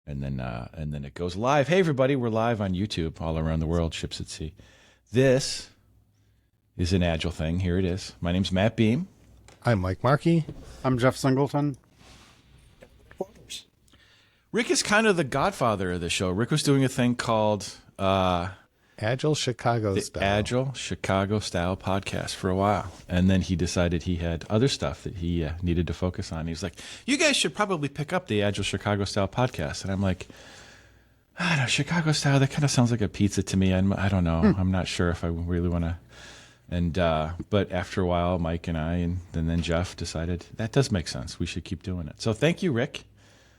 and then it goes live. Hey, everybody, we're live on YouTube all around the world, Ships at Sea. This is an Agile thing. Here it is. My name's Matt Beam. I'm Mike Markey. I'm Jeff Singleton. Rick is kind of the godfather of the show. Rick was doing a thing called Agile Chicago the Style. Agile Chicago Style podcast for a while. And then he decided he had other stuff that he needed to focus on. He was like, you guys should probably pick up the Agile Chicago Style podcast. And I'm like, I don't know, Chicago Style, that kind of sounds like a pizza to me. I don't know. I'm not sure if I really want to. And but after a while, Mike and I and then Jeff decided that does make sense. We should keep doing it. So thank you, Rick,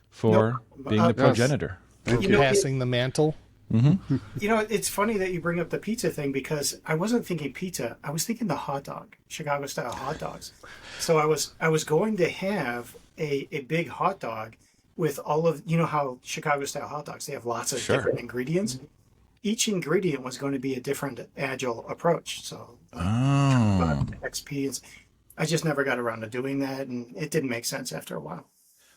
for being the progenitor. For passing the mantle. Mm-hmm. You know, it's funny that you bring up the pizza thing because I wasn't thinking pizza. I was thinking the hot dog, Chicago style hot dogs. So I was going to have a big hot dog with all of, you know how Chicago style hot dogs, they have lots of different ingredients. Each ingredient was going to be a different Agile approach. So XP, I just never got around to doing that, and it didn't make sense after a while.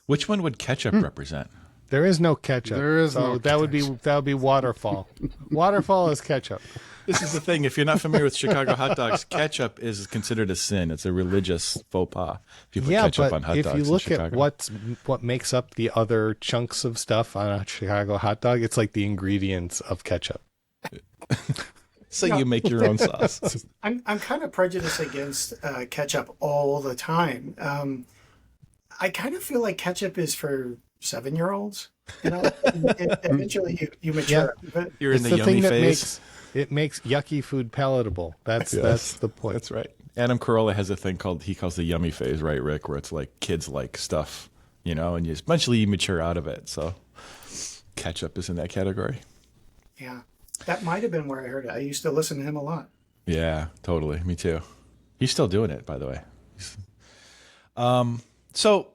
Which one would ketchup represent? There is no ketchup. There is no that would be waterfall. Waterfall is ketchup. This is the thing. If you're not familiar with Chicago hot dogs, ketchup is considered a sin. It's a religious faux pas. If you put ketchup on hot dogs if you look in at Chicago. what makes up the other chunks of stuff on a Chicago hot dog, it's like the ingredients of ketchup. So you make your own sauce. I'm kind of prejudiced against ketchup all the time. I kind of feel like ketchup is for 7-year-olds. You know, eventually you mature. Yeah. But You're in It's the the thing yummy that phase. makes yucky food palatable. That's the point. That's right. Adam Carolla has a thing he calls the yummy phase, right, Rick? Where it's like kids like stuff, you know, and eventually you mature out of it. So ketchup is in that category. yeah, that might have been where I heard it. I used to listen to him a lot. Yeah, totally. Me too. He's still doing it, by the way. So,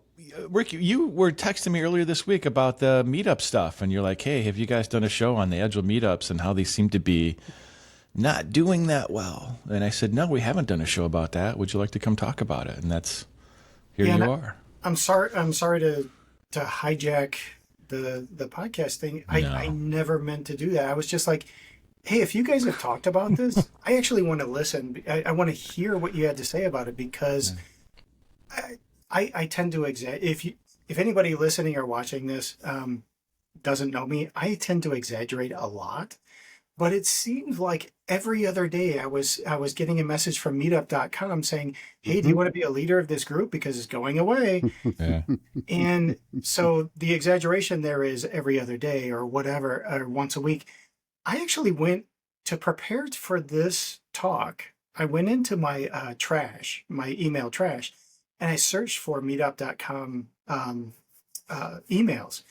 Rick, you were texting me earlier this week about the Meetup stuff, and you're like, hey, have you guys done a show on the Agile Meetups and how they seem to be not doing that well? And I said, no, we haven't done a show about that. Would you like to come talk about it? And here you are. I'm sorry to hijack the podcast thing. I never meant to do that. I was just like, hey, if you guys have talked about this, I actually want to listen. I want to hear what you had to say about it because I tend to exaggerate. If anybody listening or watching this doesn't know me, I tend to exaggerate a lot. But it seemed like every other day I was getting a message from Meetup.com saying, hey, do you want to be a leader of this group because it's going away? Yeah. And so the exaggeration there is every other day or whatever, or once a week. I actually went to prepare for this talk. I went into my my email trash, and I searched for Meetup.com emails.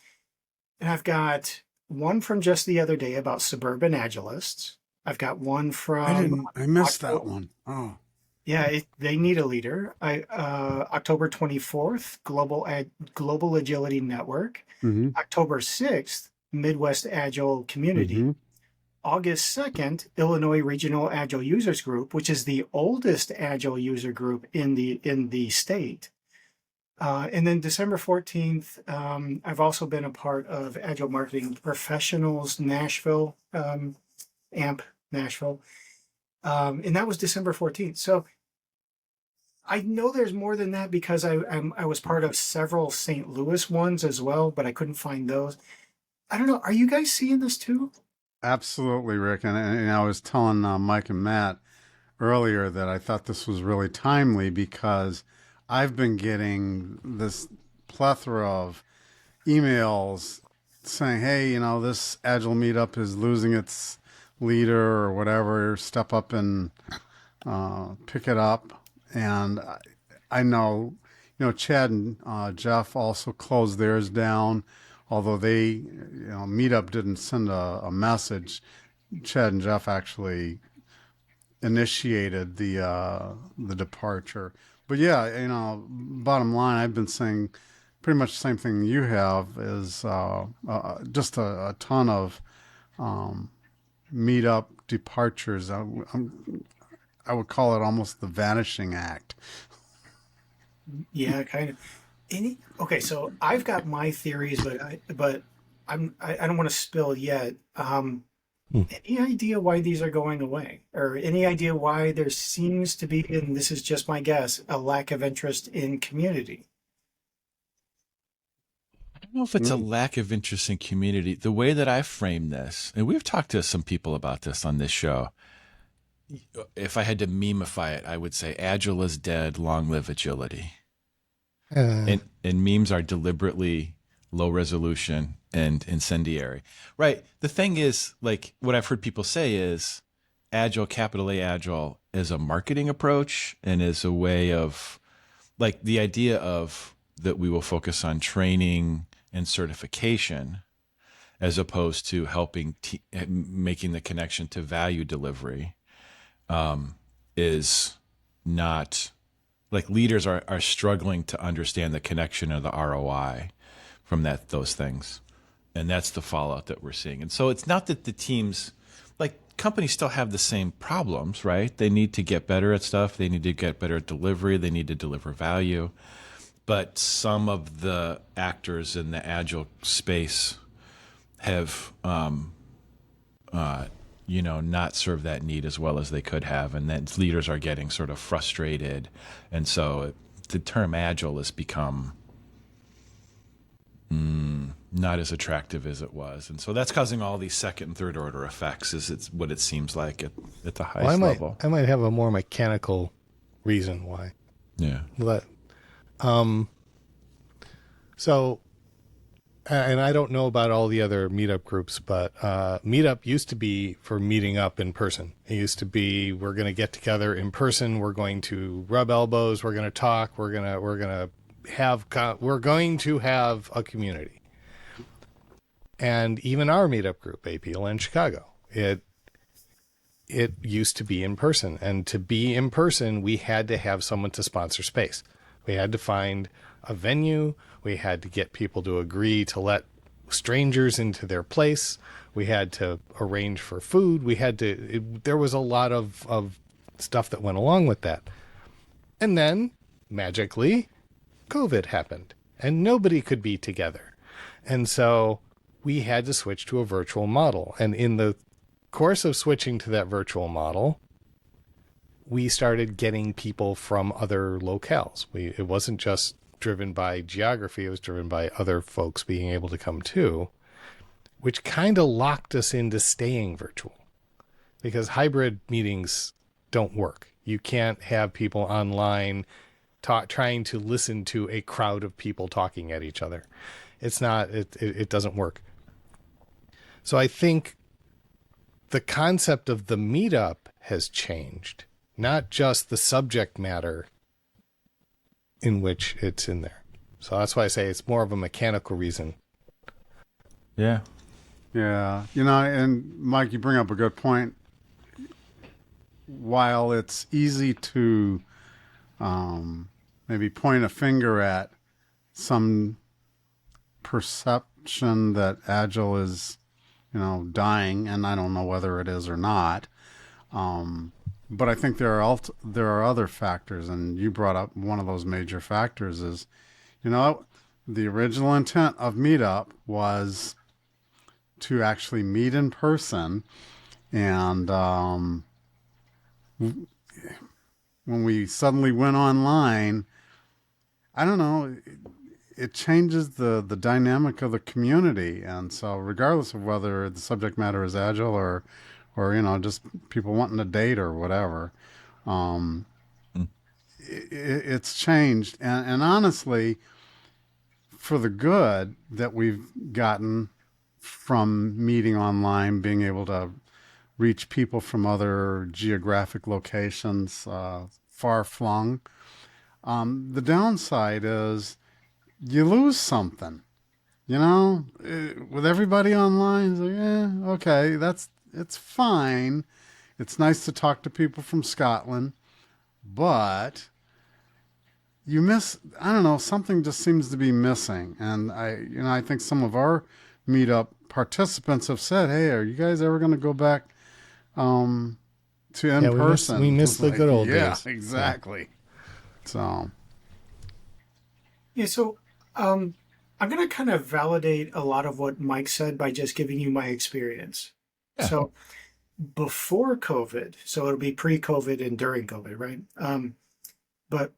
And I've got one from just the other day about suburban agilists. I've got one from... I missed that one. Oh. Yeah, they need a leader. October 24th, Global Agility Network. Mm-hmm. October 6th, Midwest Agile Community. Mm-hmm. August 2nd, Illinois Regional Agile Users Group, which is the oldest Agile user group in the state. And then December 14th, I've also been a part of Agile Marketing Professionals Nashville, AMP Nashville. And that was December 14th. So I know there's more than that because I was part of several St. Louis ones as well, but I couldn't find those. I don't know. Are you guys seeing this too? Absolutely, Rick. And I was telling Mike and Matt earlier that I thought this was really timely because I've been getting this plethora of emails saying, hey, you know, this Agile Meetup is losing its leader or whatever. Step up and pick it up. And I know, Chad and Jeff also closed theirs down. Although Meetup didn't send a message, Chad and Jeff actually initiated the departure. But yeah, bottom line, I've been saying pretty much the same thing you have is just a ton of Meetup departures. I would call it almost the vanishing act. Yeah, kind of. Okay, so I've got my theories, but I don't want to spill yet. Any idea why these are going away, or any idea why there seems to be, and this is just my guess, a lack of interest in community? I don't know if it's a lack of interest in community. The way that I frame this, and we've talked to some people about this on this show. If I had to memify it, I would say Agile is dead, long live agility. And memes are deliberately low resolution and incendiary. Right. The thing is, like, what I've heard people say is Agile, capital A Agile, is a marketing approach and is a way of, like, the idea of that we will focus on training and certification as opposed to helping making the connection to value delivery is not, like, leaders are struggling to understand the connection of the ROI from those things. And that's the fallout that we're seeing. And so it's not that the teams, like, companies still have the same problems, right? They need to get better at stuff. They need to get better at delivery. They need to deliver value. But some of the actors in the Agile space have, not served that need as well as they could have. And then leaders are getting sort of frustrated. And so the term Agile has become not as attractive as it was. And so that's causing all these second and third order effects, is it's what it seems like at the highest level. I might have a more mechanical reason why. Yeah. But, so, and I don't know about all the other meetup groups, but Meetup used to be for meeting up in person. It used to be, we're going to get together in person. We're going to rub elbows. We're going to talk. We're going to have a community. And even our meetup group, APL in Chicago, it used to be in person. And to be in person, we had to have someone to sponsor space. We had to find a venue. We had to get people to agree to let strangers into their place. We had to arrange for food. There was a lot of stuff that went along with that. And then, magically, COVID happened and nobody could be together. And so we had to switch to a virtual model. And in the course of switching to that virtual model, we started getting people from other locales. It wasn't just driven by geography. It was driven by other folks being able to come too, which kind of locked us into staying virtual because hybrid meetings don't work. You can't have people online trying to listen to a crowd of people talking at each other. It doesn't work. So I think the concept of the meetup has changed, not just the subject matter in which it's in there. So that's why I say it's more of a mechanical reason. Yeah. Yeah. And Mike, you bring up a good point. While it's easy to maybe point a finger at some perception that Agile is, dying, and I don't know whether it is or not. But I think there are other factors, and you brought up one of those major factors is, the original intent of Meetup was to actually meet in person, and when we suddenly went online, I don't know, it changes the dynamic of the community. And so regardless of whether the subject matter is Agile or just people wanting to date or whatever, it's changed. And honestly, for the good that we've gotten from meeting online, being able to reach people from other geographic locations, far flung. The downside is you lose something, with everybody online. It's like, okay, it's fine. It's nice to talk to people from Scotland, but you miss, I don't know, something just seems to be missing. And I think some of our meetup participants have said, hey, are you guys ever going to go back to in person? We miss the good old days. Yeah, exactly. So. Yeah, so I'm going to kind of validate a lot of what Mike said by just giving you my experience. Yeah. So before COVID, so it'll be pre-COVID and during COVID, right? But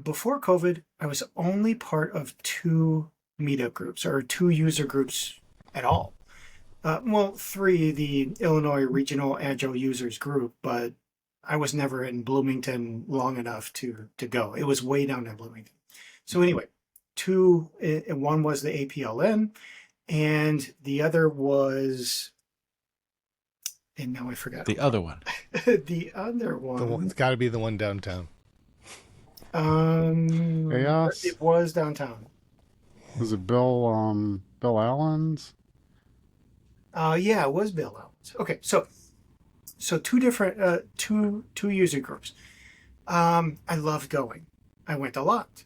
before COVID, I was only part of two meetup groups or two user groups at all. Well, three, the Illinois Regional Agile Users Group, but I was never in Bloomington long enough to go. It was way down in Bloomington. So anyway, two, one was the APLN, and the other was, and now I forgot. The other one. The other one. It's got to be the one downtown. Chaos? It was downtown. Was it Bill Allen's? Yeah, it was Bill Allen's. Okay, so two different two user groups. I loved going. I went a lot.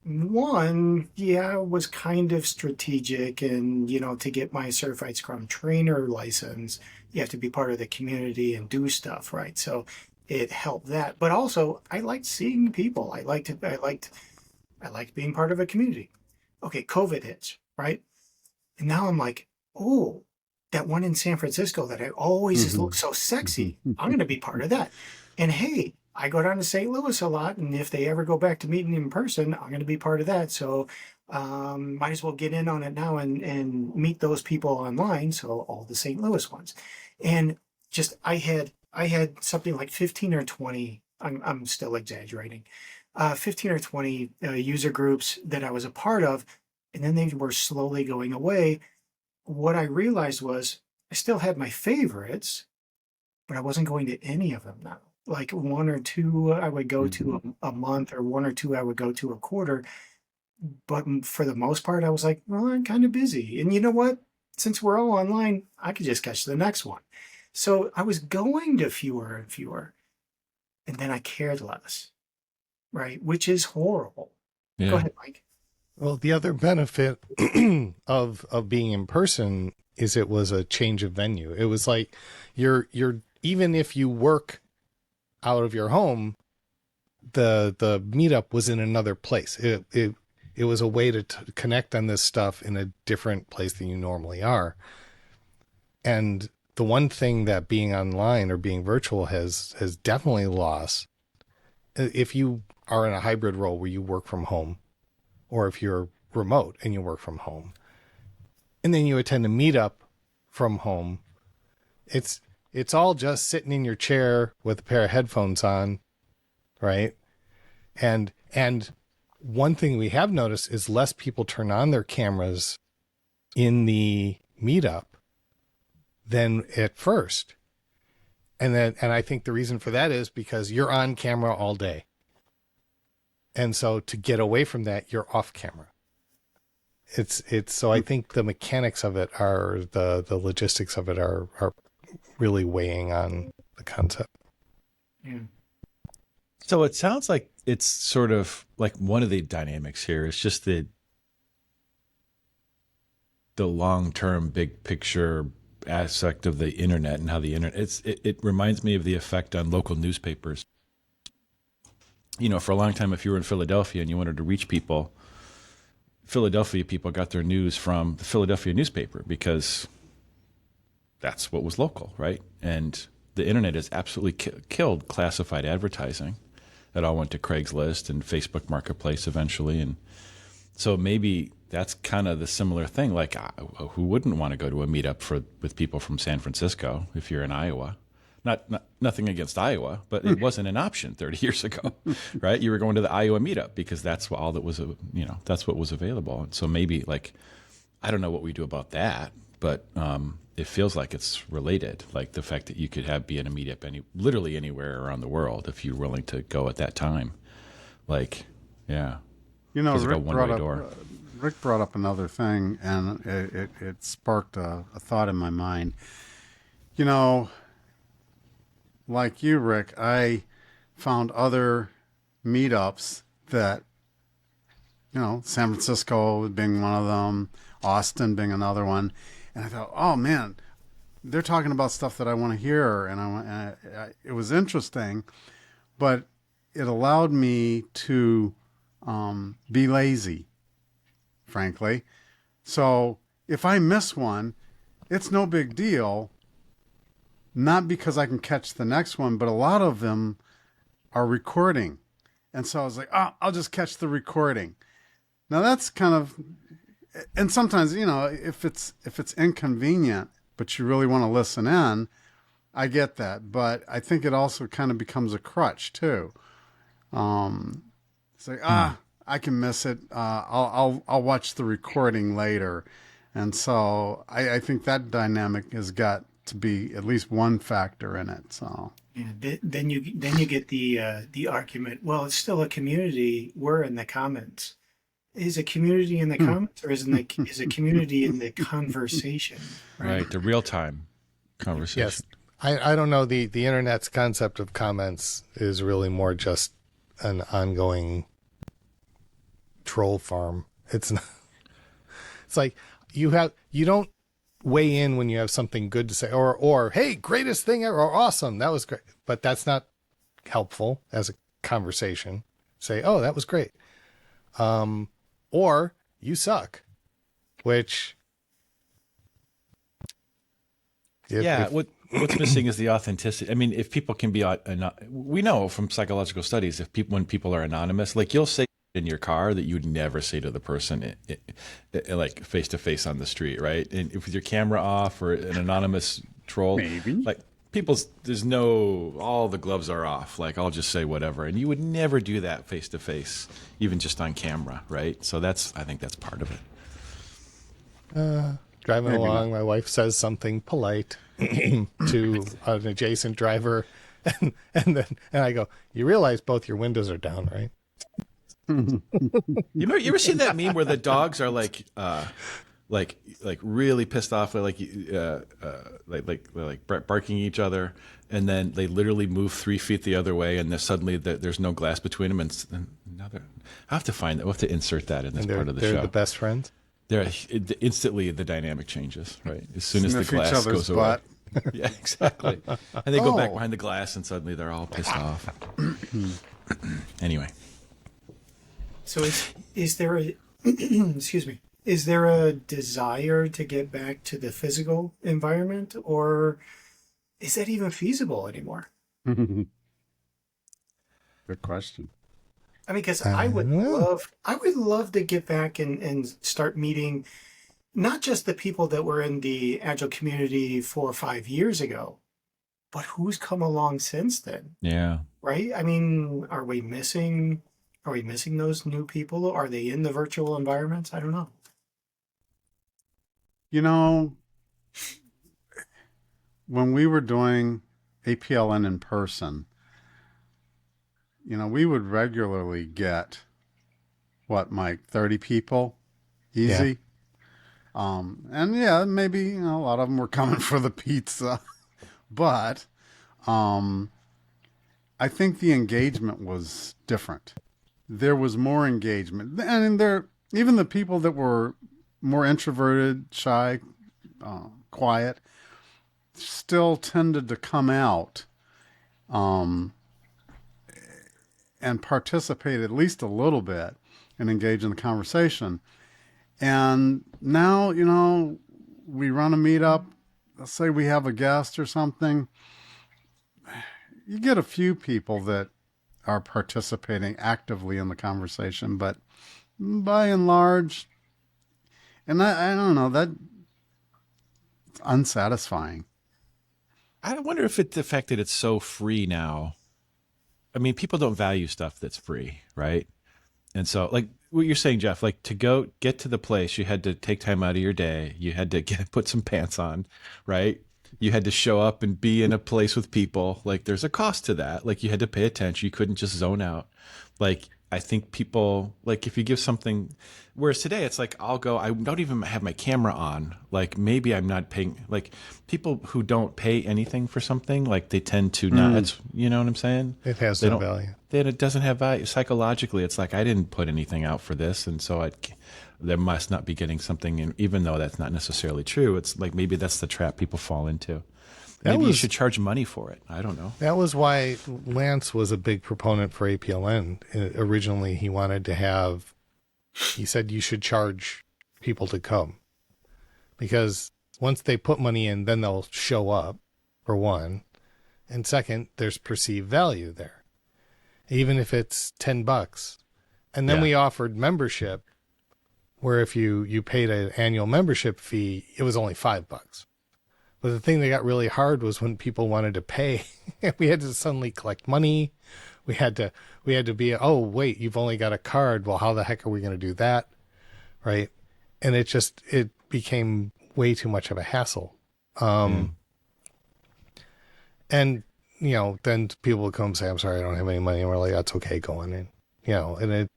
One, yeah, was kind of strategic, and to get my certified Scrum trainer license, you have to be part of the community and do stuff, right? So it helped that. But also, I liked seeing people. I liked being part of a community. Okay, COVID hits, right? And now I'm like, oh, that one in San Francisco that I always just look so sexy. I'm going to be part of that. And hey, I go down to St. Louis a lot, and if they ever go back to meeting in person, I'm going to be part of that. So might as well get in on it now and meet those people online. So all the St. Louis ones. And just I had something like 15 or 20, I'm still exaggerating, 15 or 20 user groups that I was a part of, and then they were slowly going away. What I realized was I still had my favorites, but I wasn't going to any of them now. Like one or two I would go to a month, or one or two I would go to a quarter. But for the most part, I was like, well, I'm kind of busy. And you know what? Since we're all online, I could just catch the next one. So I was going to fewer and fewer, and then I cared less, right? Which is horrible. Yeah. Go ahead, Mike. Well, the other benefit of being in person is it was a change of venue. It was like you're even if you work out of your home, the meetup was in another place. It was a way to connect on this stuff in a different place than you normally are. And the one thing that being online or being virtual has definitely lost, if you are in a hybrid role where you work from home, or if you're remote and you work from home, and then you attend a meetup from home, it's all just sitting in your chair with a pair of headphones on, right? And one thing we have noticed is less people turn on their cameras in the meetup than at first. And I think the reason for that is because you're on camera all day. And so to get away from that, you're off camera. So I think the mechanics of it are the logistics of it are really weighing on the concept. Yeah. So it sounds like it's sort of like one of the dynamics here is just the long-term big picture aspect of the internet and how the internet, it reminds me of the effect on local newspapers. For a long time, if you were in Philadelphia and you wanted to reach people, Philadelphia people got their news from the Philadelphia newspaper because that's what was local, right? And the internet has absolutely killed classified advertising. It all went to Craigslist and Facebook Marketplace eventually. And so maybe that's kind of the similar thing. Like, who wouldn't want to go to a meetup with people from San Francisco if you're in Iowa? Nothing against Iowa, but it wasn't an option 30 years ago, right? You were going to the Iowa meetup because that's all that was, that's what was available. And so maybe I don't know what we do about that, but it feels like it's related. Like the fact that you could be in a meetup literally anywhere around the world if you're willing to go at that time. Yeah. Rick brought up another thing, and it sparked a thought in my mind. Like you, Rick, I found other meetups that, San Francisco being one of them, Austin being another one. And I thought, oh man, they're talking about stuff that I want to hear. And it was interesting, but it allowed me to be lazy frankly. So if I miss one, it's no big deal. Not because I can catch the next one, but a lot of them are recording. And so I was like, oh, I'll just catch the recording. Now that's kind of, and sometimes, if it's inconvenient, but you really want to listen in, I get that. But I think it also kind of becomes a crutch too. It's like, I can miss it. I'll watch the recording later. And so I think that dynamic has got to be at least one factor in it. So yeah, then you get the argument. Well, it's still a community. We're in the comments. Is a community in the comments, or is a community in the conversation? Right, the real time conversation. Yes, I don't know. The internet's concept of comments is really more just an ongoing troll farm. It's not. It's like you don't weigh in when you have something good to say, or hey, greatest thing ever, or awesome, that was great. But that's not helpful as a conversation. Say, oh, that was great. Or you suck, which what's missing is the authenticity. I mean, if people can be, we know from psychological studies, when people are anonymous, like you'll say in your car that you would never say to the person like face to face on the street, right? And if with your camera off or an anonymous troll, maybe like all the gloves are off. Like I'll just say whatever, and you would never do that face to face, even just on camera, right? So I think that's part of it. Driving along, my wife says something polite to an adjacent driver, and I go, "You realize both your windows are down, right?" You ever seen that meme where the dogs are like really pissed off, like barking at each other, and then they literally move 3 feet the other way, and then suddenly there's no glass between them, and now I have to find that. We'll have to insert that in this part of the show. They're the best friends. Instantly the dynamic changes, right? As soon as the Sniff each glass other's goes butt. away. Yeah, exactly. And they go back behind the glass, and suddenly they're all pissed off. Anyway. So is there a excuse me? Is there a desire to get back to the physical environment, or is that even feasible anymore? Good question. I mean, because I would love to get back and start meeting not just the people that were in the Agile community 4 or 5 years ago, but who's come along since then. Yeah. Right? I mean, are we missing those new people? Are they in the virtual environments? I don't know. When we were doing APLN in person, we would regularly get, what, Mike, 30 people? Easy? Yeah. And yeah, maybe a lot of them were coming for the pizza. But I think the engagement was different. There was more engagement. And even the people that were more introverted, shy, quiet, still tended to come out and participate at least a little bit and engage in the conversation. And now, we run a meetup. Let's say we have a guest or something. You get a few people that are participating actively in the conversation, but by and large, and I don't know, that it's unsatisfying. I wonder if it's the fact that it's so free now. I mean, people don't value stuff that's free, right? And so, like what you're saying, Jeff, like to get to the place, you had to take time out of your day. You had to put some pants on, right? You had to show up and be in a place with people. Like there's a cost to that. Like you had to pay attention. You couldn't just zone out. Like I think people, like if you give something, whereas today it's like I don't even have my camera on. Like maybe I'm not paying, like people who don't pay anything for something, like they tend to not, you know what I'm saying? It has no value. It doesn't have value. Psychologically, it's like I didn't put anything out for this. And so there must not be getting something in, even though that's not necessarily true. It's like maybe that's the trap people fall into. Maybe you should charge money for it. I don't know. That was why Lance was a big proponent for APLN. Originally, he wanted to have he said you should charge people to come, because once they put money in, then they'll show up, for one. And second, there's perceived value there, even if it's $10. And then Yeah. we offered membership, where if you paid an annual membership fee, it was only $5. But the thing that got really hard was when people wanted to pay, we had to suddenly collect money. We had to be, oh, wait, you've only got a card. Well, how the heck are we going to do that? Right. And it became way too much of a hassle. And, then people would come and say, I'm sorry, I don't have any money. And we're like, that's okay, go on in. And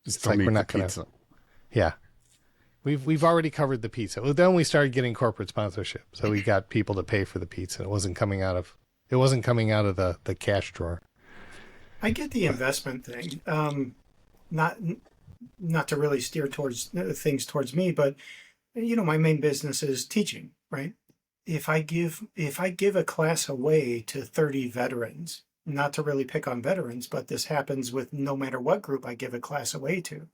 it's like, we're not going to. Yeah. We've already covered the pizza. Well, then we started getting corporate sponsorship. So we got people to pay for the pizza. It wasn't coming out of the cash drawer. I get the investment thing. Not to really steer towards things towards me, but my main business is teaching, right? If I give a class away to 30 veterans, not to really pick on veterans, but this happens with no matter what group I give a class away to.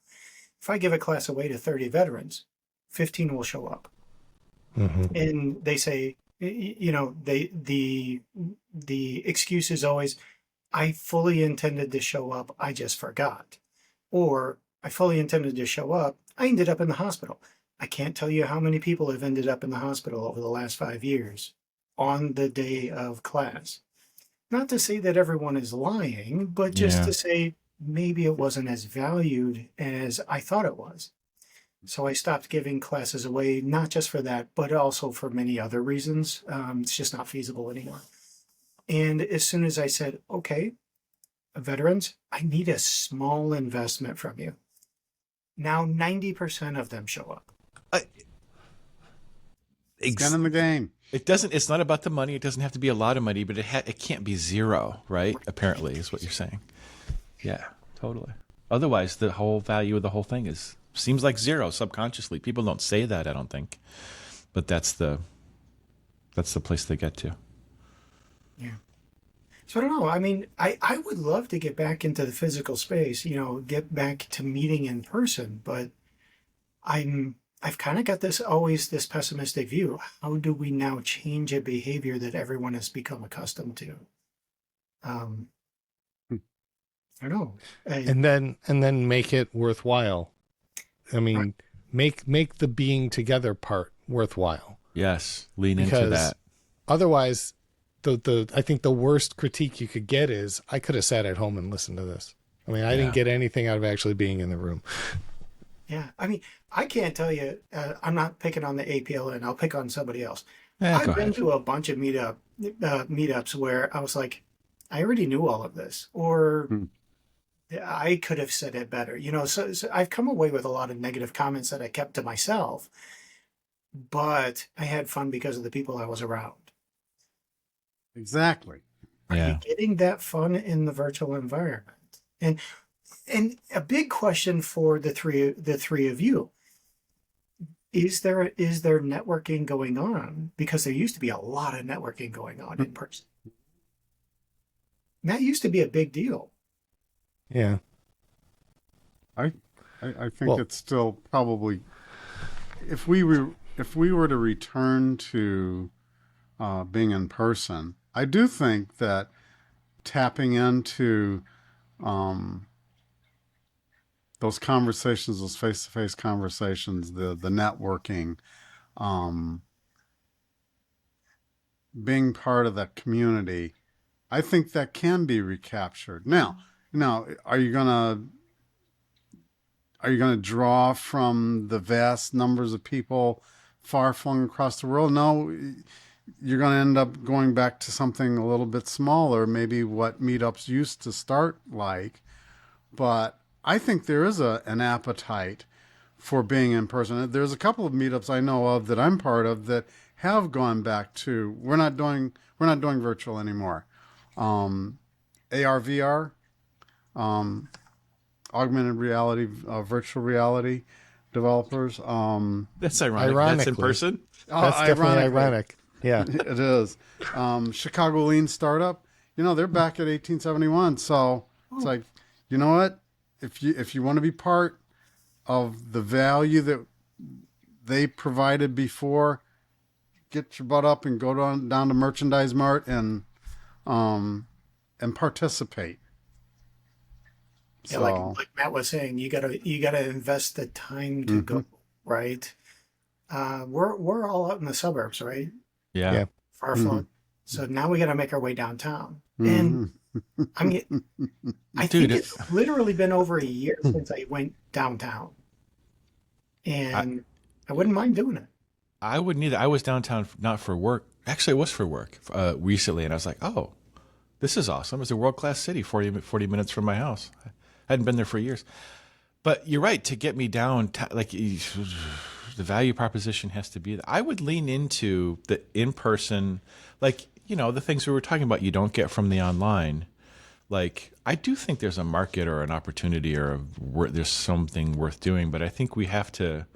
If I give a class away to 30 veterans, 15 will show up. Mm-hmm. And they say, the excuse is always, I fully intended to show up, I just forgot. Or I fully intended to show up, I ended up in the hospital. I can't tell you how many people have ended up in the hospital over the last 5 years on the day of class. Not to say that everyone is lying, but just to say maybe it wasn't as valued as I thought it was. So I stopped giving classes away, not just for that, but also for many other reasons. It's just not feasible anymore. And as soon as I said, okay, veterans, I need a small investment from you. Now 90% of them show up. Skin in the game. It's not about the money. It doesn't have to be a lot of money, but it can't be zero, right? Apparently, is what you're saying. Yeah, totally. Otherwise, the whole value of the whole thing seems like zero subconsciously. People don't say that, I don't think, but that's the place they get to. Yeah. So I don't know. I mean, I would love to get back into the physical space, get back to meeting in person, but I've kind of got this pessimistic view. How do we now change a behavior that everyone has become accustomed to? I don't know. And then make it worthwhile. I mean, right. make the being together part worthwhile. Yes, lean into that. Otherwise, I think the worst critique you could get is, I could have sat at home and listened to this. I mean, I didn't get anything out of actually being in the room. Yeah, I mean, I can't tell you. I'm not picking on the APLN. I'll pick on somebody else. I've been to a bunch of meetups where I was like, I already knew all of this, or I could have said it better. So I've come away with a lot of negative comments that I kept to myself, but I had fun because of the people I was around. Exactly. Are you getting that fun in the virtual environment? And a big question for the three of you, is there networking going on? Because there used to be a lot of networking going on in person. And that used to be a big deal. Yeah. I think it's still probably, if we were to return to being in person, I do think that tapping into those conversations, those face-to-face conversations, the networking, being part of that community, I think that can be recaptured. Now, are you gonna draw from the vast numbers of people far flung across the world? No, you're going to end up going back to something a little bit smaller, maybe what meetups used to start like. But I think there is an appetite for being in person. There's a couple of meetups I know of that I'm part of that have gone back to, we're not doing virtual anymore. AR, VR, augmented reality, virtual reality developers. That's ironic. That's in person. That's definitely ironic. Yeah, it is. Chicago Lean Startup. They're back at 1871. So it's like, you know what? If you want to be part of the value that they provided before, get your butt up and go down to Merchandise Mart and participate. Yeah, So, like Matt was saying, you gotta invest the time to go, right? We're all out in the suburbs, right? Yeah. Yeah. Far flung. So now we gotta make our way downtown. mhm. And I mean, I Dude, think it's literally been over a year since I went downtown, and I wouldn't mind doing it. I wouldn't either. I was downtown not for work. Actually, it was for work recently, and I was like, oh, this is awesome. It's a world-class city, 40 minutes from my house. I hadn't been there for years. But you're right, to get me down, like the value proposition has to be, I would lean into the in-person, like, the things we were talking about you don't get from the online. Like, I do think there's a market or an opportunity or there's something worth doing, but I think we have to,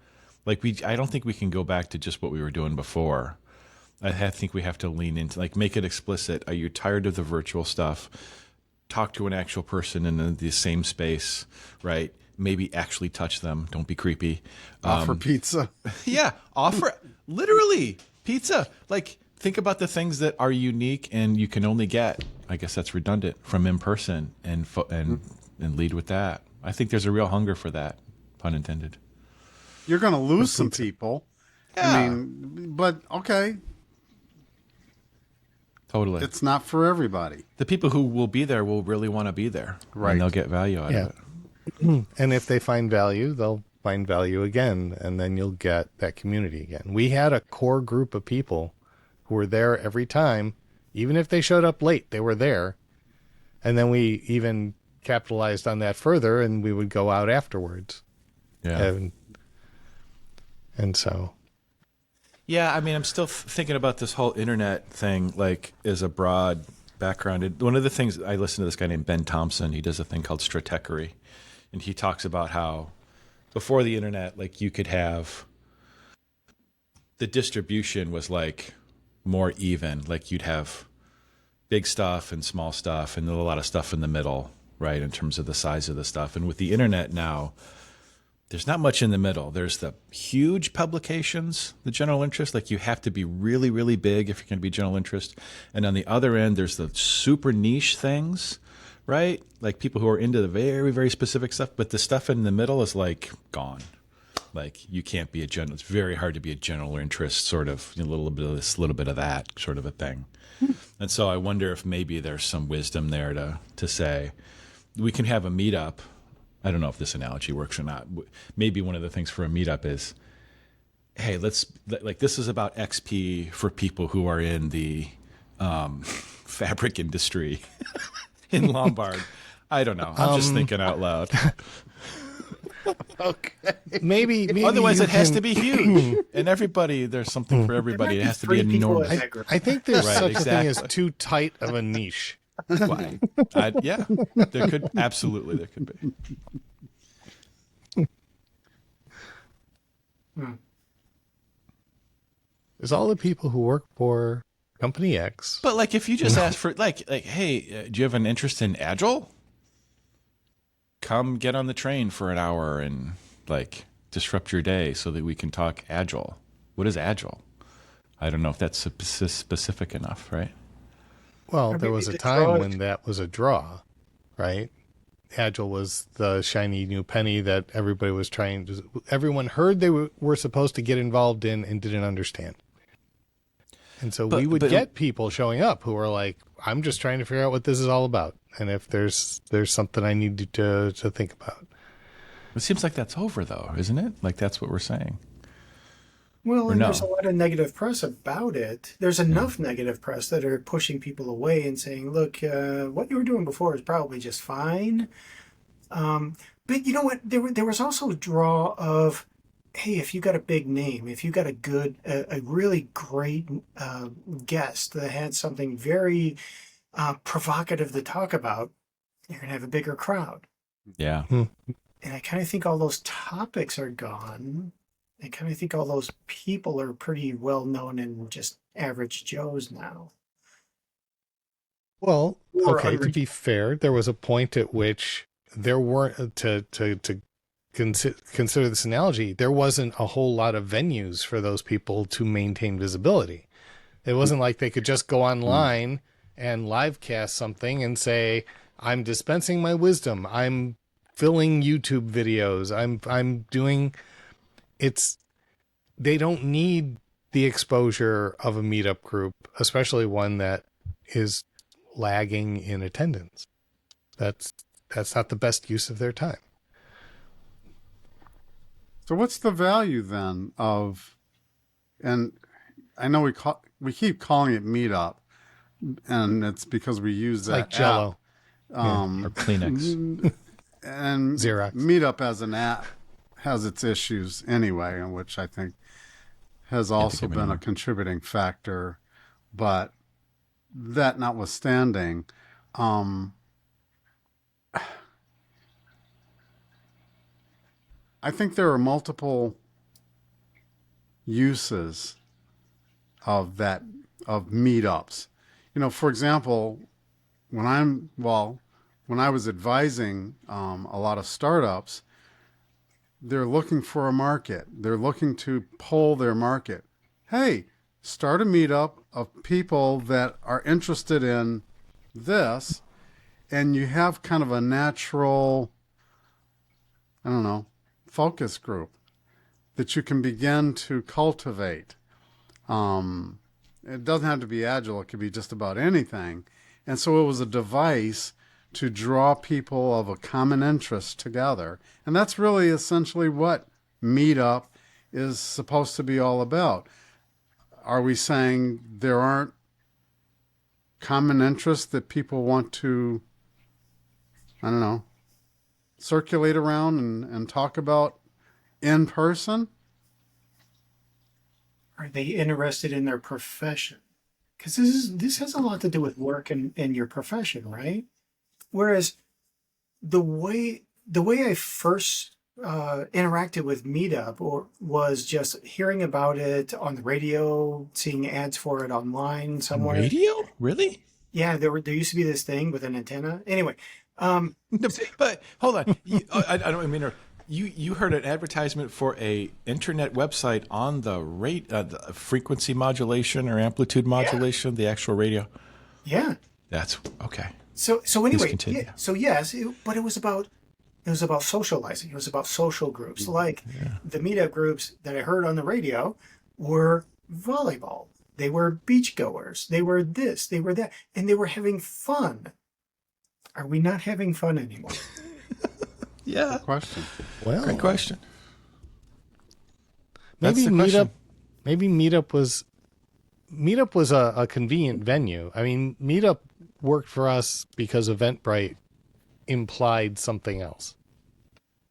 I don't think we can go back to just what we were doing before. I think we have to lean into, make it explicit. Are you tired of the virtual stuff? Talk to an actual person in the same space, right? Maybe actually touch them. Don't be creepy. Offer pizza. Yeah, offer literally pizza. Think about the things that are unique and you can only get, I guess that's redundant, from in person and lead with that. I think there's a real hunger for that, pun intended. You're going to lose some people. Yeah. I mean, but okay, Totally. it's not for everybody. The people who will be there will really want to be there. Right. And they'll get value out of it. And if they find value, they'll find value again, and then you'll get that community again. We had a core group of people who were there every time. Even if they showed up late, they were there. And then we even capitalized on that further, and we would go out afterwards. Yeah. And so... Yeah, I mean, I'm still thinking about this whole internet thing, as a broad background. One of the things, I listen to this guy named Ben Thompson. He does a thing called stratechery. And he talks about how before the internet, you could have the distribution was more even. You'd have big stuff and small stuff and a lot of stuff in the middle, right, in terms of the size of the stuff. And with the internet now, there's not much in the middle. There's the huge publications, the general interest. You have to be really, really big if you're going to be general interest. And on the other end, there's the super niche things, right? People who are into the very, very specific stuff. But the stuff in the middle is gone. You can't be it's very hard to be a general interest sort of, a little bit of this, a little bit of that sort of a thing. And so I wonder if maybe there's some wisdom there to say we can have a meetup. I don't know if this analogy works or not. Maybe one of the things for a meetup is, hey, this is about XP for people who are in the fabric industry in Lombard. I don't know. I'm just thinking out loud. Okay. Maybe Otherwise, it has to be huge. And there's something for everybody. It has to be enormous. I think there's Right, such a thing as exactly. too tight of a niche. Why? Yeah, there could be. There's all the people who work for Company X. But if you just ask for hey, do you have an interest in Agile? Come get on the train for an hour and disrupt your day so that we can talk Agile. What is Agile? I don't know if that's specific enough, right? Well, Or there maybe was a the time draw- when that was a draw, right? Agile was the shiny new penny that everybody was everyone heard they were supposed to get involved in and didn't understand. And so we would get people showing up who are I'm just trying to figure out what this is all about. And if there's something I need to think about. It seems like that's over, though, isn't it? That's what we're saying. Well, and no? there's a lot of negative press about it. There's enough negative press that are pushing people away and saying, look, what you were doing before is probably just fine. But you know what? There was also a draw of, hey, if you got a big name, if you got a really great guest that had something very provocative to talk about, you're going to have a bigger crowd. Yeah. And I kind of think all those topics are gone. I kind of think all those people are pretty well known and just average Joes now. Well, Or okay, to unreached. be fair, there was a point at which there weren't to consider this analogy, there wasn't a whole lot of venues for those people to maintain visibility. It wasn't like they could just go online and live cast something and say, I'm dispensing my wisdom. I'm filling YouTube videos. I'm doing it's, they don't need the exposure of a meetup group, especially one that is lagging in attendance. That's not the best use of their time. So what's the value then of, and I know we keep calling it Meetup, and it's because we use that Like Jello. Or Kleenex. and Xerox. Meetup as an app has its issues anyway, and which I think has also been a contributing factor. But that notwithstanding, I think there are multiple uses of meetups. You know, for example, when I was advising a lot of startups, they're looking for a market. They're looking to poll their market. Hey, start a meetup of people that are interested in this, and you have kind of a natural, I don't know, focus group that you can begin to cultivate. It doesn't have to be Agile. It could be just about anything. And so it was a device to draw people of a common interest together. And that's really essentially what Meetup is supposed to be all about. Are we saying there aren't common interests that people want to, I don't know, circulate around and talk about in person? Are they interested in their profession? Because this has a lot to do with work and your profession, right? Whereas the way I first interacted with Meetup was just hearing about it on the radio, seeing ads for it online somewhere. Radio? Really? Yeah, there used to be this thing with an antenna. Anyway, But hold on, I don't mean to. You heard an advertisement for a internet website on the the frequency modulation or amplitude modulation, the actual radio. Yeah. That's okay. So anyway, continue. yeah, so yes, but it was about socializing. It was about social groups. Like the meetup groups that I heard on the radio were volleyball. They were beachgoers. They were this. They were that, and they were having fun. Are we not having fun anymore? Yeah. Good question. Well, Great question. maybe That's the Meetup. question. Maybe Meetup was a convenient venue. I mean, Meetup worked for us because Eventbrite implied something else,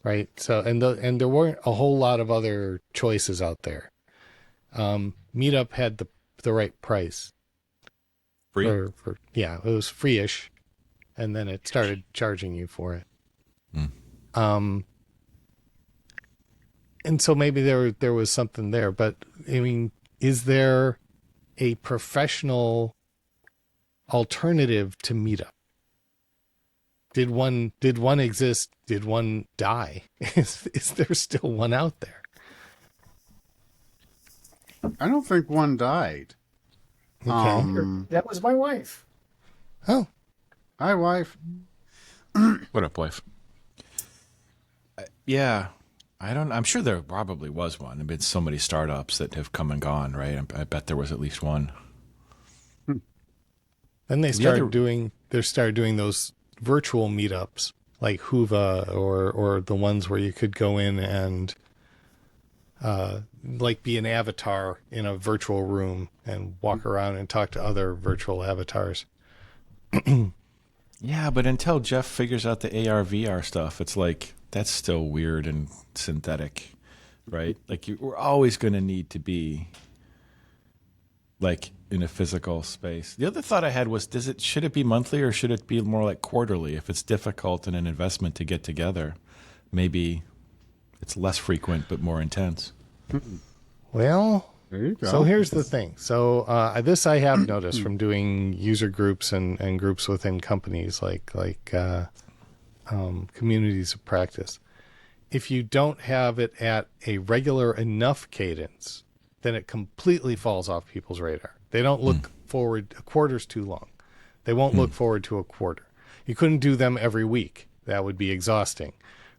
right? So and there weren't a whole lot of other choices out there. Meetup had the right price. Free. It was free-ish, and then it started charging you for it. And so maybe there was something there, but I mean, is there a professional alternative to Meetup? Did one exist? Did one die? Is there still one out there? I don't think one died. Okay. That was my wife. Oh, Hi, wife. What up, wife? Yeah, I'm sure there probably was one. I've been so many startups that have come and gone, right? I bet there was at least one. then they started doing those virtual meetups like Hoova or the ones where you could go in and like be an avatar in a virtual room and walk around and talk to other virtual avatars. Yeah, but until Jeff figures out the AR VR stuff, it's like that's still weird and synthetic, right? Like we're always going to need to be like in a physical space. The other thought I had was, should it be monthly or should it be more like quarterly? If it's difficult and an investment to get together, maybe it's less frequent but more intense. Well, There you go. so here's the thing. So this I have noticed from doing user groups and groups within companies like communities of practice, if you don't have it at a regular enough cadence, then it completely falls off people's radar. They don't look forward. A quarter's too long. They won't look forward to a quarter. You couldn't do them every week. That would be exhausting,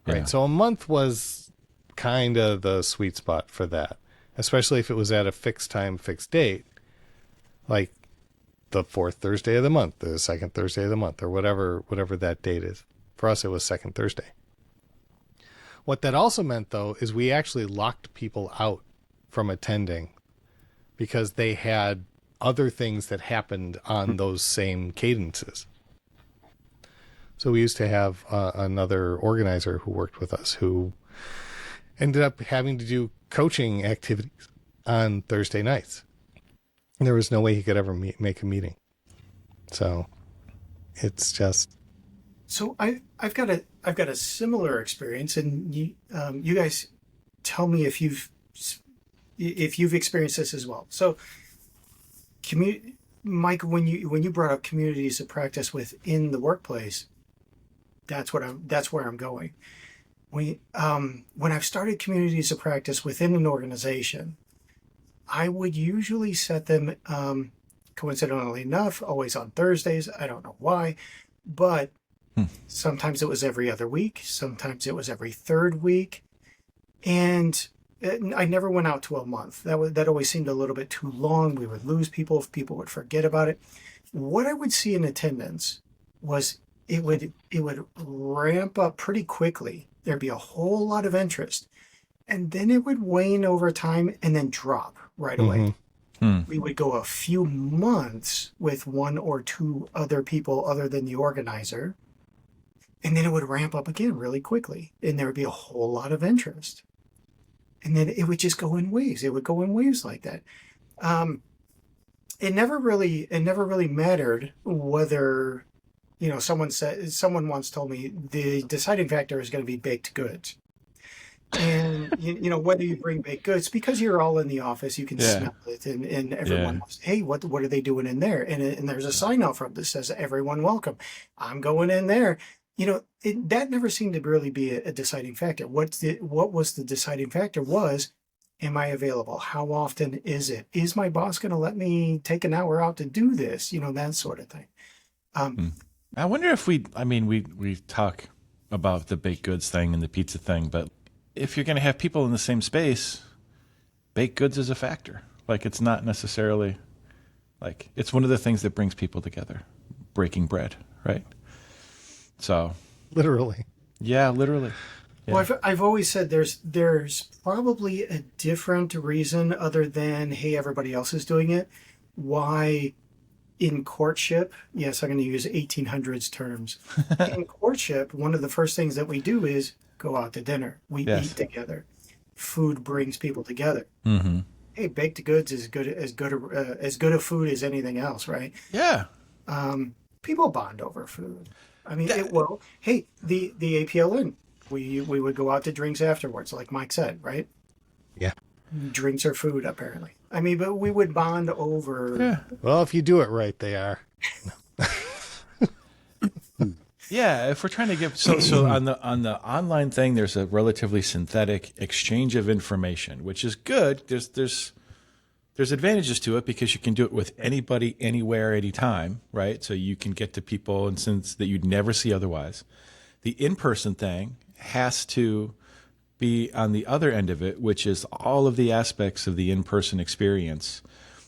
right? Yeah. So a month was kind of the sweet spot for that, especially if it was at a fixed time, fixed date, like the fourth Thursday of the month, the second Thursday of the month, or whatever that date is. For us, it was second Thursday. What that also meant, though, is we actually locked people out from attending because they had other things that happened on those same cadences. So we used to have another organizer who worked with us who ended up having to do coaching activities on Thursday nights. And there was no way he could ever make a meeting. So it's just... So I've got a similar experience, and you guys tell me if you've experienced this as well. So, Mike, when you brought up communities of practice within the workplace, that's where I'm going. When I've started communities of practice within an organization, I would usually set them, coincidentally enough, always on Thursdays. I don't know why, but sometimes it was every other week. Sometimes it was every third week. And I never went out to a month. That always seemed a little bit too long. We would lose people if people would forget about it. What I would see in attendance was it would ramp up pretty quickly. There'd be a whole lot of interest. And then it would wane over time and then drop right away. We would go a few months with one or two other people other than the organizer. And then it would ramp up again really quickly. And there would be a whole lot of interest. And then it would just go in waves. It would go in waves like that. It never really mattered whether, someone once told me the deciding factor is going to be baked goods. And, whether you bring baked goods, because you're all in the office, you can smell it. And everyone knows, hey, what are they doing in there? And there's a sign out front that says, everyone welcome. I'm going in there. That never seemed to really be a deciding factor. What was the deciding factor was, am I available? How often is it? Is my boss going to let me take an hour out to do this? That sort of thing. I wonder if we talk about the baked goods thing and the pizza thing, but if you're going to have people in the same space, baked goods is a factor. Like, it's not necessarily it's one of the things that brings people together, breaking bread, right? So Literally. Yeah, literally. Yeah. Well, I've always said there's probably a different reason other than, hey, everybody else is doing it, why in courtship, yes, I'm going to use 1800s terms. In courtship, one of the first things that we do is go out to dinner. We eat together. Food brings people together. Mm-hmm. Hey, baked goods is as good a food as anything else, right? Yeah. People bond over food. I mean, hey, the APLN, we would go out to drinks afterwards, like Mike said, right? Yeah. Drinks are food, apparently. I mean, but we would bond over. Yeah. Well, if you do it right, they are. Yeah, if we're trying to give so on the online thing, there's a relatively synthetic exchange of information, which is good. There's advantages to it because you can do it with anybody, anywhere, anytime, right? So you can get to people and since that you'd never see otherwise. The in-person thing has to be on the other end of it, which is all of the aspects of the in-person experience,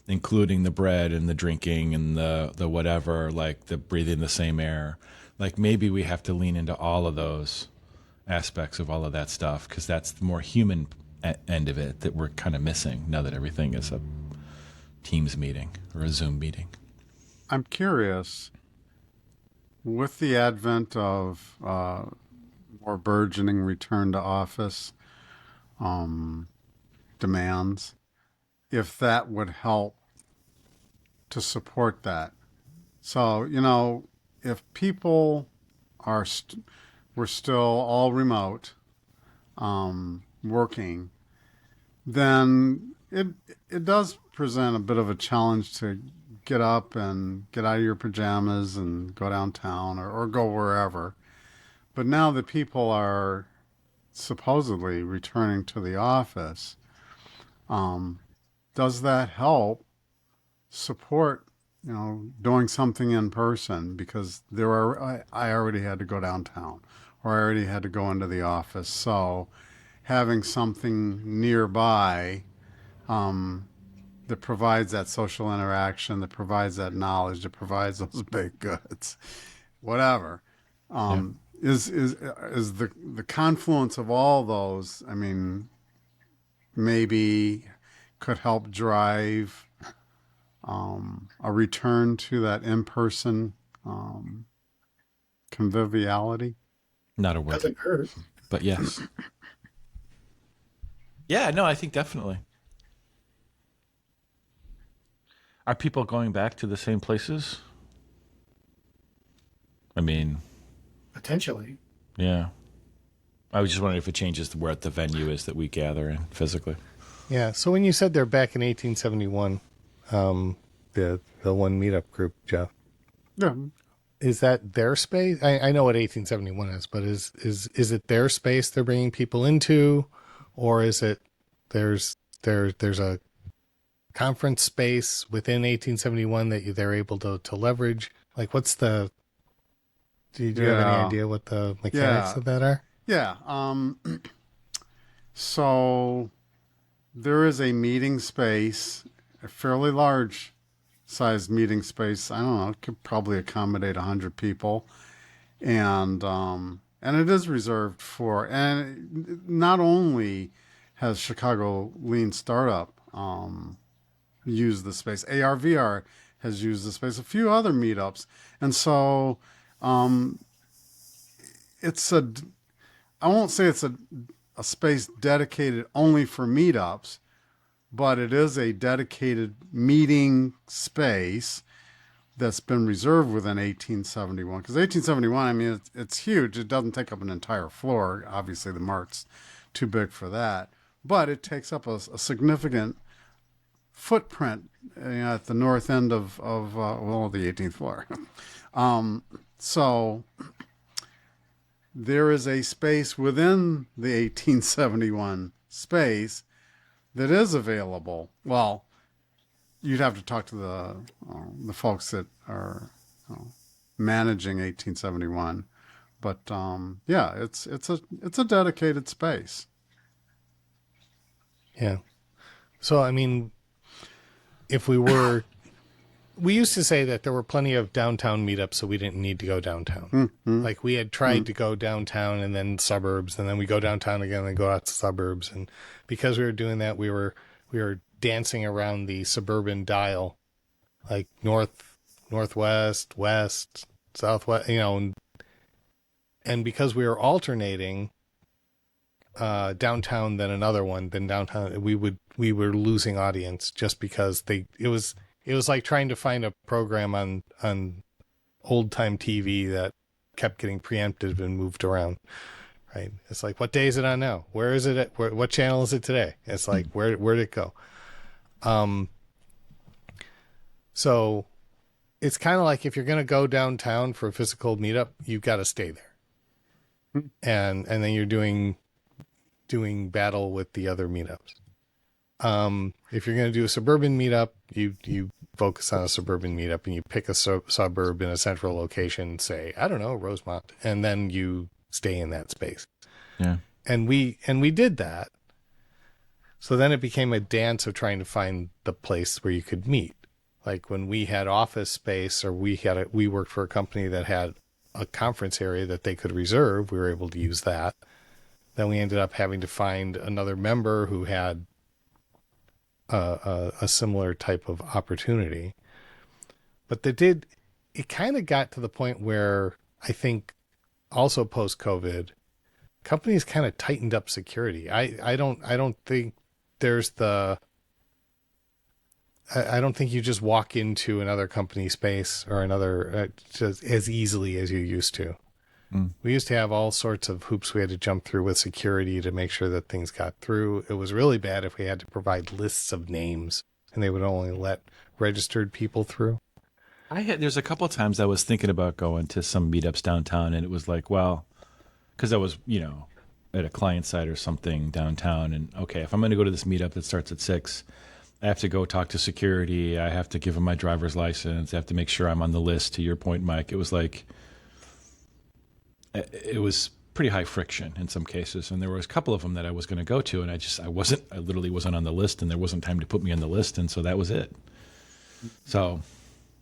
including the bread and the drinking and the whatever, like the breathing the same air. Like maybe we have to lean into all of those aspects of all of that stuff because that's the more human end of it that we're kind of missing now that everything is a Teams meeting or a Zoom meeting. I'm curious, with the advent of more burgeoning return to office demands, if that would help to support that. So, if people we're still all remote, working, then it does present a bit of a challenge to get up and get out of your pajamas and go downtown or go wherever. But now that people are supposedly returning to the office, does that help support, doing something in person? Because I already had to go downtown, or I already had to go into the office. So having something nearby that provides that social interaction, that provides that knowledge, that provides those baked goods, whatever, Yeah. is the confluence of all those. I mean, maybe could help drive a return to that in-person conviviality. Not a word, Doesn't hurt. but yes. Yeah, no, I think definitely. Are people going back to the same places? I mean, Potentially. yeah. I was just wondering if it changes where the venue is that we gather in physically. Yeah. So when you said they're back in 1871, the one meetup group, Jeff, Yeah, is that their space? I know what 1871 is, but is it their space they're bringing people into, or is it there's a conference space within 1871 that they're able to leverage? Like, what's the? Do you have any yeah, idea what the mechanics yeah, of that are? yeah. So there is a meeting space, a fairly large sized meeting space. I don't know, it could probably accommodate 100 people. And it is reserved for, and not only has Chicago Lean Startup used the space, ARVR has used the space, a few other meetups. And so it's I won't say it's a space dedicated only for meetups, but it is a dedicated meeting space that's been reserved within 1871. Because 1871, I mean, it's huge. It doesn't take up an entire floor. Obviously, the mart's too big for that. But it takes up a significant footprint at the north end of the 18th floor. So there is a space within the 1871 space that is available. Well, you'd have to talk to the folks that are managing 1871, but yeah, it's a dedicated space. Yeah. So I mean, if we used to say that there were plenty of downtown meetups, so we didn't need to go downtown. Mm-hmm. Like we had tried to go downtown and then suburbs, and then we go downtown again and then go out to suburbs. And because we were doing that, we were dancing around the suburban dial, like north, northwest, west, southwest, and because we were alternating downtown, then another one, then downtown, we were losing audience just because it was like trying to find a program on old time TV that kept getting preempted and moved around. Right? It's like, what day is it on now? Where is it at? What channel is it today? It's like, where'd it go? So it's kind of like if you're going to go downtown for a physical meetup, you've got to stay there. And then you're doing battle with the other meetups. If you're going to do a suburban meetup, you focus on a suburban meetup and you pick a suburb in a central location, say, I don't know, Rosemont, and then you stay in that space. Yeah. And we did that. So then it became a dance of trying to find the place where you could meet. Like when we had office space, or we worked for a company that had a conference area that they could reserve, we were able to use that. Then we ended up having to find another member who had a similar type of opportunity. But it kind of got to the point where I think also post-COVID, companies kind of tightened up security. I don't think there's I don't think you just walk into another company space or another just as easily as you used to. We used to have all sorts of hoops we had to jump through with security to make sure that things got through. It was really bad if we had to provide lists of names and they would only let registered people through. There's a couple of times I was thinking about going to some meetups downtown, and it was like, well, because I was, at a client site or something downtown, and okay, if I'm going to go to this meetup that starts at 6, I have to go talk to security. I have to give them my driver's license. I have to make sure I'm on the list. To your point, Mike, it was pretty high friction in some cases, and there was a couple of them that I was going to go to, and I literally wasn't on the list, and there wasn't time to put me on the list, and so that was it. So,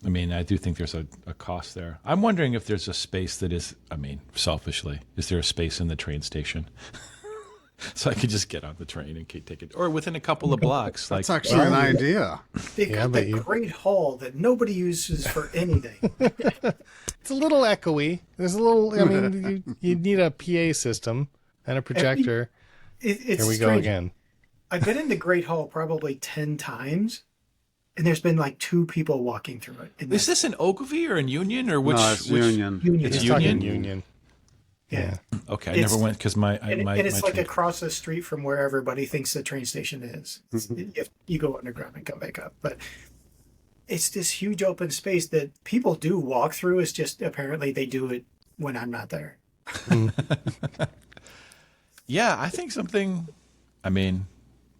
I mean, I do think there's a cost there. I'm wondering if there's a space that is, I mean, selfishly, is there a space in the train station? So I could just get on the train and take it, or within a couple of blocks. That's actually an idea. They got that great hall that nobody uses for anything. It's a little echoey. There's a little. I mean, you need a PA system and a projector. It's Here we strange. go again. I've been in the Great Hall probably 10 times, and there's been like 2 people walking through it. And Is this in Ogilvy or in Union or which? No, it's which Union. It's He's talking Union. Union. Yeah. Okay, I It's- never went because my And it's like across the street from where everybody thinks the train station is. If you go underground and come back up. But it's this huge open space that people do walk through. It's just apparently they do it when I'm not there. Yeah, I think something. I mean,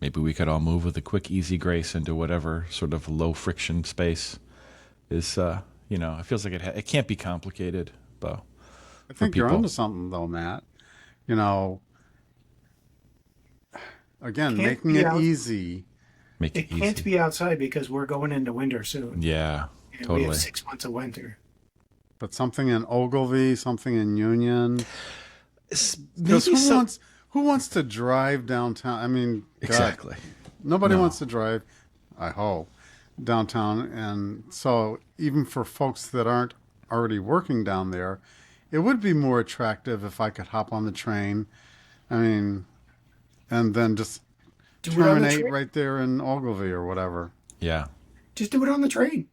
maybe we could all move with a quick, easy grace into whatever sort of low friction space is. It feels like it can't be complicated, though. I think you're people. onto something, though, Matt. You know, again, Can't making be it out- easy. Make It it can't easy. be outside because we're going into winter soon. Yeah, And we totally. have 6 months of winter. But something in Ogilvy, something in Union. Maybe Because who wants to drive downtown? I mean, God, exactly. nobody No. wants to drive, I hope, downtown. And so even for folks that aren't already working down there, it would be more attractive if I could hop on the train. I mean, and then just Do it on the terminate train. right there in Ogilvy or whatever. Yeah. Just do it on the train.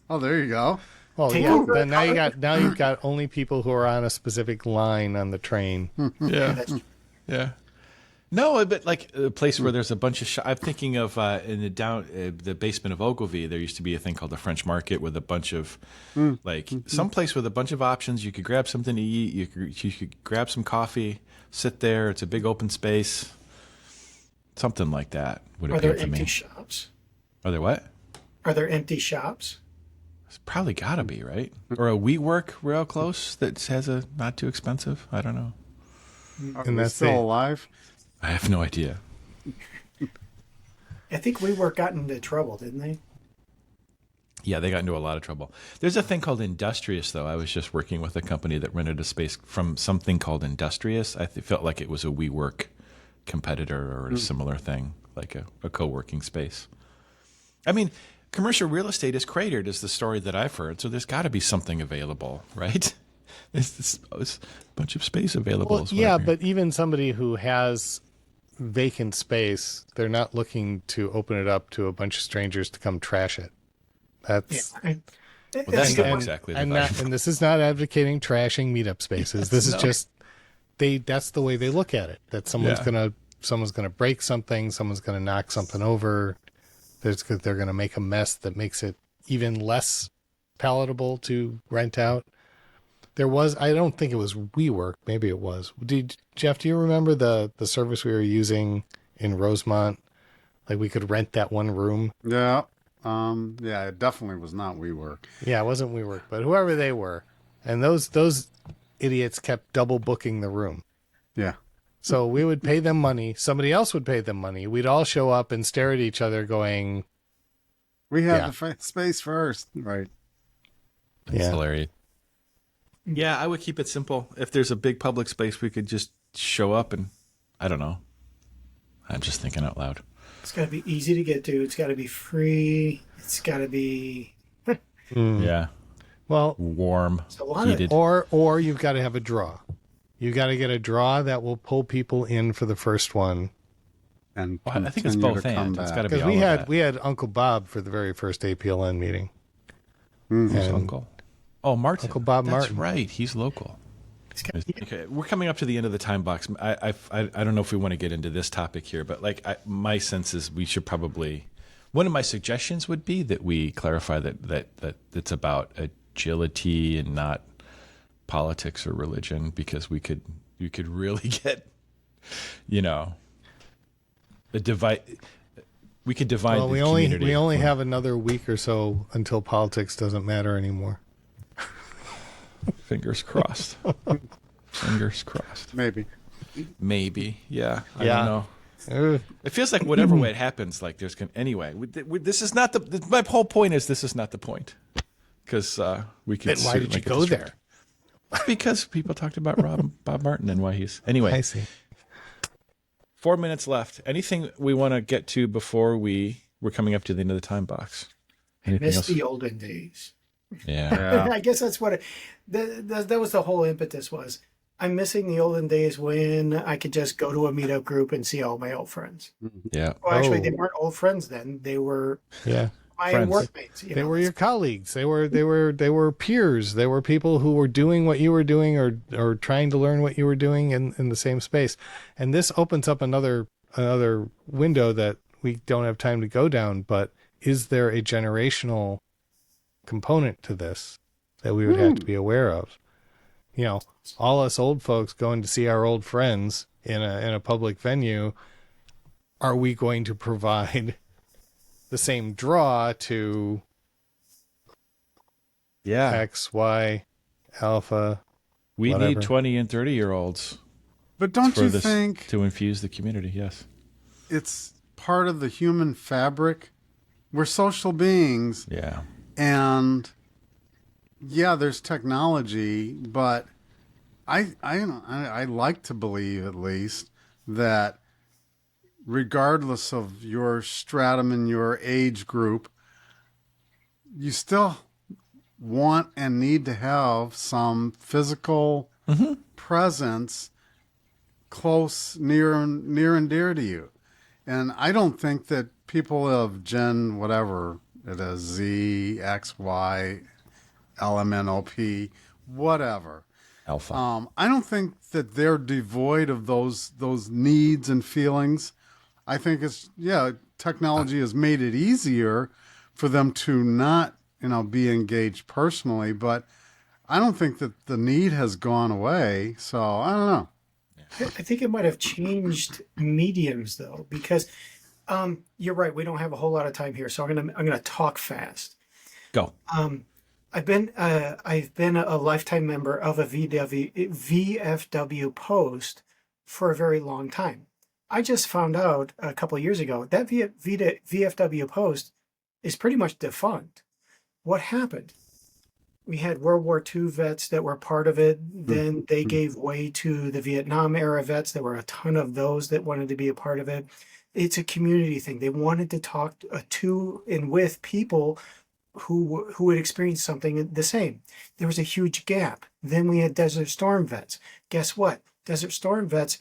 Oh, there you go. Well, Take yeah. over a Then car. you've got only people who are on a specific line on the train. Yeah. That's Yeah. No, but like a place where there's a bunch of I'm thinking of in the basement of Ogilvy, there used to be a thing called the French Market with a bunch of some place with a bunch of options. You could grab something to eat. You could grab some coffee, sit there. It's a big open space. Something like that would Are appeal there to empty me. shops? Are there what? Are there empty shops? It's probably got to be, right? Or a WeWork real close that has a not too expensive. I don't know. Are And they that's still it. alive? I have no idea. I think WeWork got into trouble, didn't they? Yeah, they got into a lot of trouble. There's a thing called Industrious, though. I was just working with a company that rented a space from something called Industrious. I felt like it was a WeWork competitor or a similar thing, like a co-working space. I mean, commercial real estate is cratered, is the story that I've heard. So there's got to be something available, right? There's a bunch of space available. Well, is what yeah, I'm hearing. but even somebody who has vacant space, they're not looking to open it up to a bunch of strangers to come trash it. That's Well, that's It's- not exactly the vibe. and this is not advocating trashing meetup spaces. This is No. just that's the way they look at it. That someone's Yeah. gonna break something, someone's gonna knock something over. They're gonna make a mess that makes it even less palatable to rent out. I don't think it was WeWork, maybe it was. Jeff, do you remember the service we were using in Rosemont? Like we could rent that one room. Yeah. Yeah, it definitely was not WeWork. Yeah, it wasn't WeWork, but whoever they were. And those idiots kept double booking the room. Yeah. So we would pay them money. Somebody else would pay them money. We'd all show up and stare at each other going, We had Yeah. the space first. Right. That's Yeah. hilarious. Yeah, I would keep it simple. If there's a big public space, we could just show up and, I don't know. I'm just thinking out loud. It's got to be easy to get to. It's got to be free. It's got to be. Yeah. well, Warm, It's a lot of- heated. or you've got to have a draw. You got to get a draw that will pull people in for the first one. And Well, I think it's continue both to come and. It's back. got to be Because all of that. we had Uncle Bob for the very first APLN meeting. Mhm. Who's and- Uncle? Oh, Martin. Uncle Bob That's Martin. right. He's local. It's got- Okay, we're coming up to the end of the time box. I don't know if we want to get into this topic here, but my sense is we should probably. One of my suggestions would be that we clarify that it's about agility and not politics or religion, because we could you could really get, a divide. We could divide Well, the we community. only have another week or so until politics doesn't matter anymore. Fingers crossed. Fingers crossed. Maybe. Maybe. Yeah. I Yeah. don't know. It feels like whatever way it happens, like there's anyway. This is not my whole point. Is this is not the point? Because we could. Then why did you go there? Because people talked about Bob Martin and why he's anyway. I see. 4 minutes left. Anything we want to get to before we're coming up to the end of the time box? Anything Miss else? the olden days. Yeah. I guess that's what that was the whole impetus was. I'm missing the olden days when I could just go to a meetup group and see all my old friends. Yeah. Well, actually, Oh. they weren't old friends then. They were Yeah. my Friends. workmates. They were your colleagues. They were peers. They were people who were doing what you were doing or trying to learn what you were doing in the same space. And this opens up another window that we don't have time to go down, but is there a generational component to this that we would have to be aware of? All us old folks going to see our old friends in a public venue, are we going to provide the same draw to X, Y, alpha? We whatever. need 20 and 30-year-olds But don't for you this think to infuse the community. Yes. it's part of the human fabric? We're social beings, Yeah. and yeah, there's technology, but I like to believe at least that regardless of your stratum and your age group, you still want and need to have some physical presence close, near and dear to you. And I don't think that people of Gen whatever it is, Z, X, Y, LMNOP, whatever. Alpha. I don't think that they're devoid of those needs and feelings. I think technology has made it easier for them to not, be engaged personally, but I don't think that the need has gone away. So I don't know. I think it might have changed mediums though, because you're right. We don't have a whole lot of time here, so I'm gonna talk fast. Go. I've been a lifetime member of a VFW post for a very long time. I just found out a couple of years ago that VFW post is pretty much defunct. What happened? We had World War II vets that were part of it. Then they gave way to the Vietnam era vets. There were a ton of those that wanted to be a part of it. It's a community thing. They wanted to talk to and with people who had experienced something the same. There was a huge gap. Then we had Desert Storm vets. Guess what? Desert Storm vets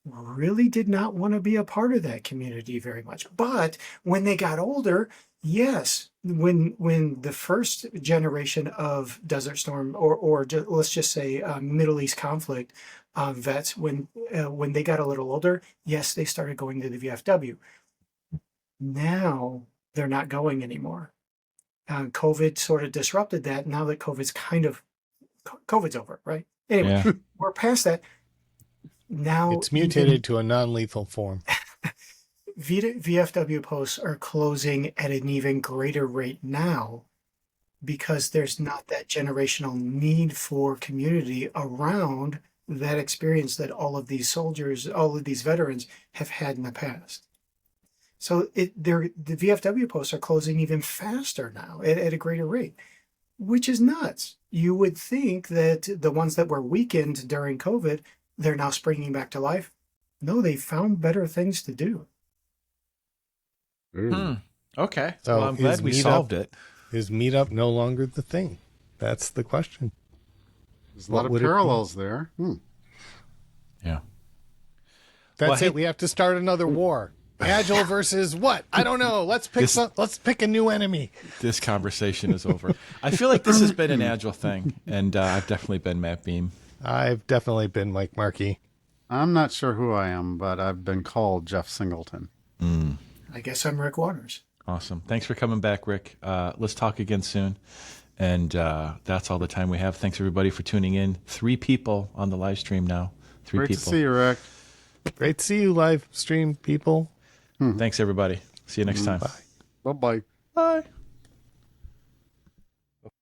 really did not want to be a part of that community very much. But when they got older, yes, when the first generation of Desert Storm or let's just say Middle East conflict vets, when they got a little older, yes, they started going to the VFW. Now they're not going anymore. COVID sort of disrupted that. Now that COVID's over, right? Anyway, Yeah. we're past that. Now It's mutated to a non-lethal form. VFW posts are closing at an even greater rate now because there's not that generational need for community around that experience that all of these soldiers, all of these veterans have had in the past. So the VFW posts are closing even faster now at a greater rate, which is nuts. You would think that the ones that were weakened during COVID, they're now springing back to life. No, they found better things to do. Okay. So well, I'm glad is we Meetup- solved it. Is Meetup no longer the thing? That's the question. There's a lot What of would it be? parallels there. Yeah. That's Well, hey- it. We have to start another war. Agile versus what? I don't know. Let's pick a new enemy. This conversation is over. I feel like this has been an Agile thing, and I've definitely been Matt Beam. I've definitely been Mike Markey. I'm not sure who I am, but I've been called Jeff Singleton. I guess I'm Rick Waters. Awesome. Thanks for coming back, Rick. Let's talk again soon. And that's all the time we have. Thanks, everybody, for tuning in. 3 people on the live stream now. Three Great people. to see you, Rick. Great to see you, live stream people. Thanks, everybody. See you next time. Bye. Bye-bye. Bye.